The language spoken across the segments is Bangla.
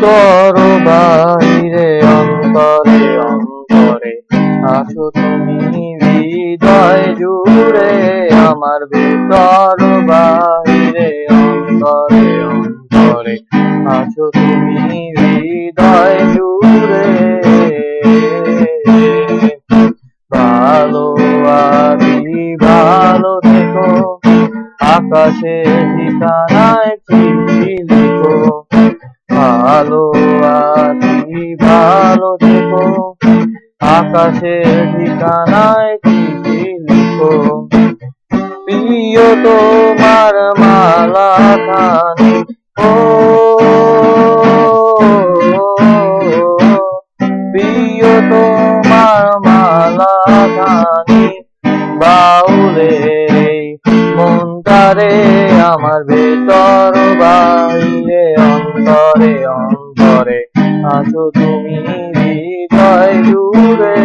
ভিতর বাহিরে অন্তরে অন্তরে আছো তুমি হৃদয় জুড়ে আমার ভিতর বাহিরে অন্তরে অন্তরে আছো তুমি হৃদয় জুড়ে ভালো আছি ভালো থেকো আকাশের ঠিকানায় চিঠি লিখো ভালো আছি ভালো থেকো আকাশের ঠিকানায় চিঠি লিখো প্রিয় তোমার মালা খানি ও প্রিয় তোমার মালা খানি বাউলের এই মনটারে আমার ভেতর বাহিরে অন্তরে অন্তরে আছো তুমি হৃদয় জুড়ে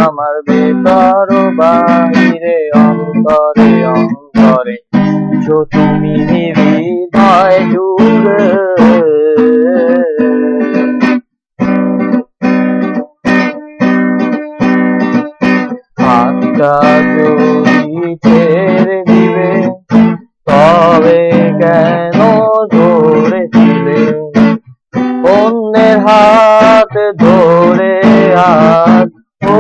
আমার ভেতর বাহিরে অন্তরে অন্তরে আছো তুমি হৃদয় জুড়ে হাতটা যদি ছেড়ে দিবে তবে কেন ধরেছিলে অন্যের হাত ধরে আজ ও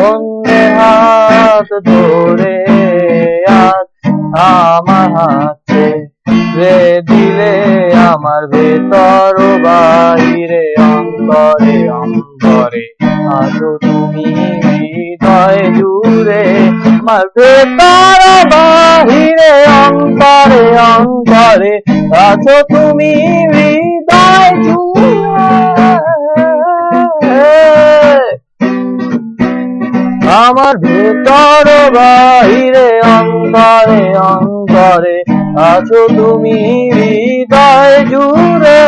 অন্যের হাত ধরে আজ আমার হাতে দিলে আমার ভেতর বাহিরে অন্তরে অন্তরে আছো তুমি হৃদয় জুড়ে আমার ভেতর বাহিরে অন্তরে অন্তরে আছো তুমি হৃদয় জুড়ে আমার ভেতর বাহিরে অন্তরে অন্তরে আছো তুমি হৃদয় জুড়ে।